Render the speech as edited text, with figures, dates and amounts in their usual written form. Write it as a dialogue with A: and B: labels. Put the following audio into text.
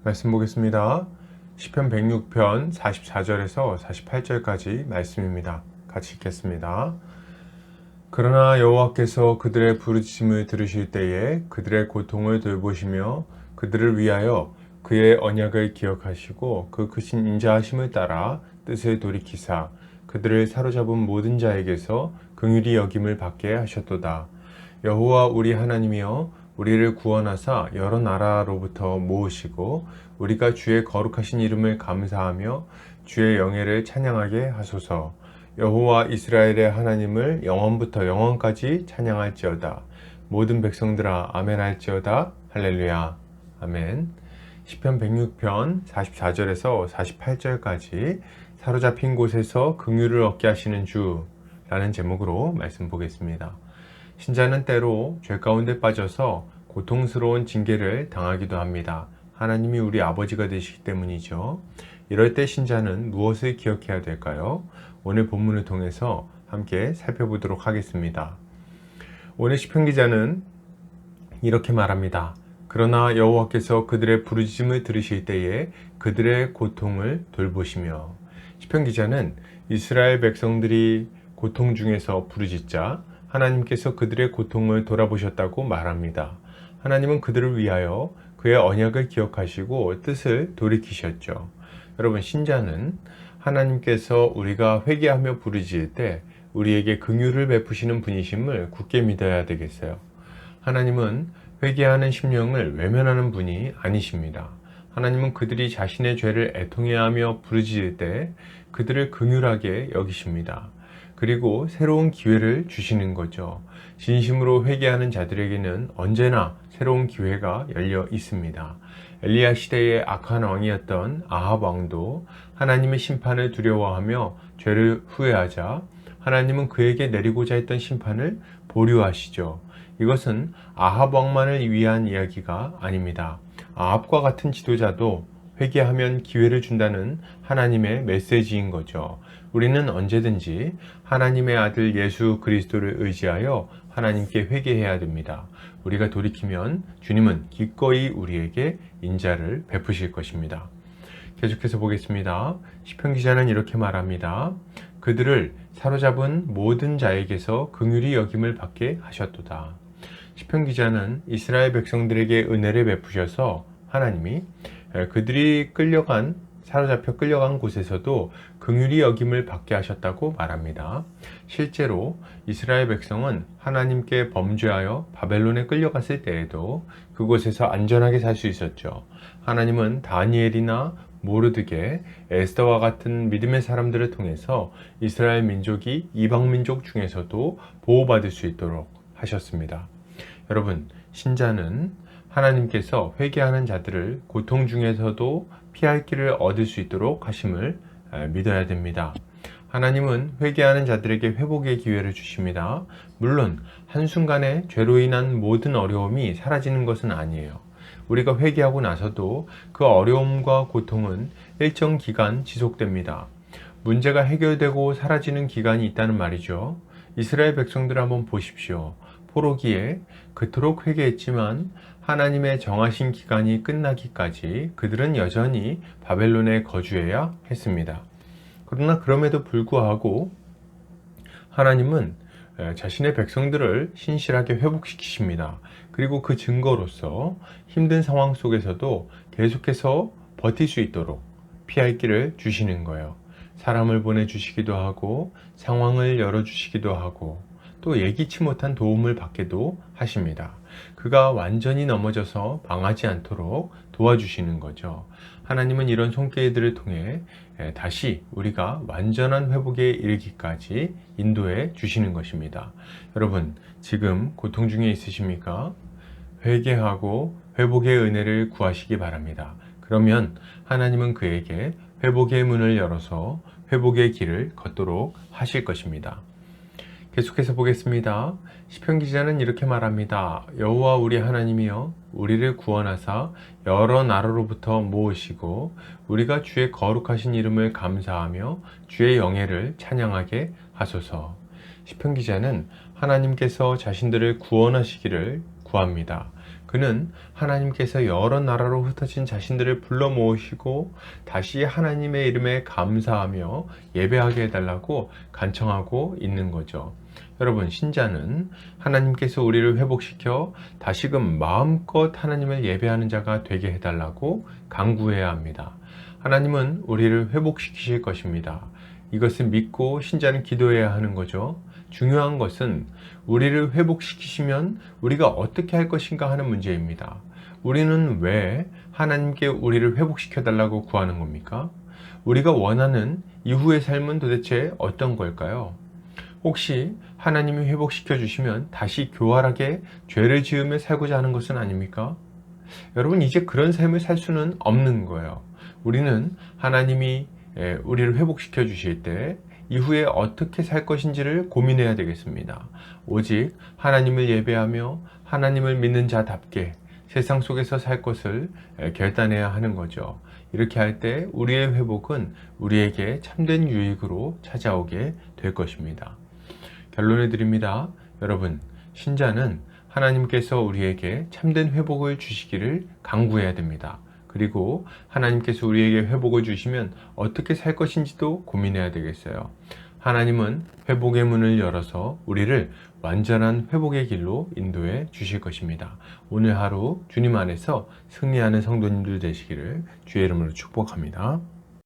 A: 말씀 보겠습니다. 시편 106편 44절에서 48절까지 말씀입니다. 같이 읽겠습니다. 그러나 여호와께서 그들의 부르짖음을 들으실 때에 그들의 고통을 돌보시며 그들을 위하여 그의 언약을 기억하시고 그 크신 인자하심을 따라 뜻을 돌이키사 그들을 사로잡은 모든 자에게서 긍휼히 여김을 받게 하셨도다. 여호와 우리 하나님이여 우리를 구원하사 여러 나라로부터 모으시고 우리가 주의 거룩하신 이름을 감사하며 주의 영예를 찬양하게 하소서. 여호와 이스라엘의 하나님을 영원부터 영원까지 찬양할지어다. 모든 백성들아 아멘 할지어다. 할렐루야. 아멘. 시편 106편 44절에서 48절까지 사로잡힌 곳에서 긍휼을 얻게 하시는 주라는 제목으로 말씀 보겠습니다. 신자는 때로 죄 가운데 빠져서 고통스러운 징계를 당하기도 합니다. 하나님이 우리 아버지가 되시기 때문이죠. 이럴 때 신자는 무엇을 기억해야 될까요? 오늘 본문을 통해서 함께 살펴보도록 하겠습니다. 오늘 시편 기자는 이렇게 말합니다. 그러나 여호와께서 그들의 부르짖음을 들으실 때에 그들의 고통을 돌보시며. 시편 기자는 이스라엘 백성들이 고통 중에서 부르짖자 하나님께서 그들의 고통을 돌아보셨다고 말합니다. 하나님은 그들을 위하여 그의 언약을 기억하시고 뜻을 돌이키셨죠. 여러분, 신자는 하나님께서 우리가 회개하며 부르짖을 때 우리에게 긍휼을 베푸시는 분이심을 굳게 믿어야 되겠어요. 하나님은 회개하는 심령을 외면하는 분이 아니십니다. 하나님은 그들이 자신의 죄를 애통해하며 부르짖을 때 그들을 긍휼하게 여기십니다. 그리고 새로운 기회를 주시는 거죠. 진심으로 회개하는 자들에게는 언제나 새로운 기회가 열려 있습니다. 엘리야 시대의 악한 왕이었던 아합 왕도 하나님의 심판을 두려워하며 죄를 후회하자 하나님은 그에게 내리고자 했던 심판을 보류하시죠. 이것은 아합 왕만을 위한 이야기가 아닙니다. 아합과 같은 지도자도 회개하면 기회를 준다는 하나님의 메시지인 거죠. 우리는 언제든지 하나님의 아들 예수 그리스도를 의지하여 하나님께 회개해야 됩니다. 우리가 돌이키면 주님은 기꺼이 우리에게 인자를 베푸실 것입니다. 계속해서 보겠습니다. 시편 기자는 이렇게 말합니다. 그들을 사로잡은 모든 자에게서 긍휼히 여김을 받게 하셨도다. 시편 기자는 이스라엘 백성들에게 은혜를 베푸셔서 하나님이 그들이 사로잡혀 끌려간 곳에서도 긍휼히 여김을 받게 하셨다고 말합니다. 실제로 이스라엘 백성은 하나님께 범죄하여 바벨론에 끌려갔을 때에도 그곳에서 안전하게 살 수 있었죠. 하나님은 다니엘이나 모르드게, 에스더와 같은 믿음의 사람들을 통해서 이스라엘 민족이 이방 민족 중에서도 보호받을 수 있도록 하셨습니다. 여러분, 신자는 하나님께서 회개하는 자들을 고통 중에서도 피할 길을 얻을 수 있도록 하심을 믿어야 됩니다. 하나님은 회개하는 자들에게 회복의 기회를 주십니다. 물론 한순간에 죄로 인한 모든 어려움이 사라지는 것은 아니에요. 우리가 회개하고 나서도 그 어려움과 고통은 일정 기간 지속됩니다. 문제가 해결되고 사라지는 기간이 있다는 말이죠. 이스라엘 백성들을 한번 보십시오. 포로기에 그토록 회개했지만 하나님의 정하신 기간이 끝나기까지 그들은 여전히 바벨론에 거주해야 했습니다. 그러나 그럼에도 불구하고 하나님은 자신의 백성들을 신실하게 회복시키십니다. 그리고 그 증거로서 힘든 상황 속에서도 계속해서 버틸 수 있도록 피할 길을 주시는 거예요. 사람을 보내주시기도 하고 상황을 열어주시기도 하고 또 예기치 못한 도움을 받게도 하십니다. 그가 완전히 넘어져서 망하지 않도록 도와주시는 거죠. 하나님은 이런 손길들을 통해 다시 우리가 완전한 회복에 이르기까지 인도해 주시는 것입니다. 여러분, 지금 고통 중에 있으십니까? 회개하고 회복의 은혜를 구하시기 바랍니다. 그러면 하나님은 그에게 회복의 문을 열어서 회복의 길을 걷도록 하실 것입니다. 계속해서 보겠습니다. 시편 기자는 이렇게 말합니다. 여호와 우리 하나님이여 우리를 구원하사 여러 나라로부터 모으시고 우리가 주의 거룩하신 이름을 감사하며 주의 영예를 찬양하게 하소서. 시편 기자는 하나님께서 자신들을 구원하시기를 구합니다. 그는 하나님께서 여러 나라로 흩어진 자신들을 불러 모으시고 다시 하나님의 이름에 감사하며 예배하게 해달라고 간청하고 있는 거죠. 여러분, 신자는 하나님께서 우리를 회복시켜 다시금 마음껏 하나님을 예배하는 자가 되게 해달라고 간구해야 합니다. 하나님은 우리를 회복시키실 것입니다. 이것을 믿고 신자는 기도해야 하는 거죠. 중요한 것은 우리를 회복시키시면 우리가 어떻게 할 것인가 하는 문제입니다. 우리는 왜 하나님께 우리를 회복시켜 달라고 구하는 겁니까? 우리가 원하는 이후의 삶은 도대체 어떤 걸까요? 혹시 하나님이 회복시켜 주시면 다시 교활하게 죄를 지으며 살고자 하는 것은 아닙니까? 여러분, 이제 그런 삶을 살 수는 없는 거예요. 우리는 하나님이 우리를 회복시켜 주실 때 이후에 어떻게 살 것인지를 고민해야 되겠습니다. 오직 하나님을 예배하며 하나님을 믿는 자답게 세상 속에서 살 것을 결단해야 하는 거죠. 이렇게 할 때 우리의 회복은 우리에게 참된 유익으로 찾아오게 될 것입니다. 결론을 드립니다. 여러분, 신자는 하나님께서 우리에게 참된 회복을 주시기를 간구해야 됩니다. 그리고 하나님께서 우리에게 회복을 주시면 어떻게 살 것인지도 고민해야 되겠어요. 하나님은 회복의 문을 열어서 우리를 완전한 회복의 길로 인도해 주실 것입니다. 오늘 하루 주님 안에서 승리하는 성도님들 되시기를 주의 이름으로 축복합니다.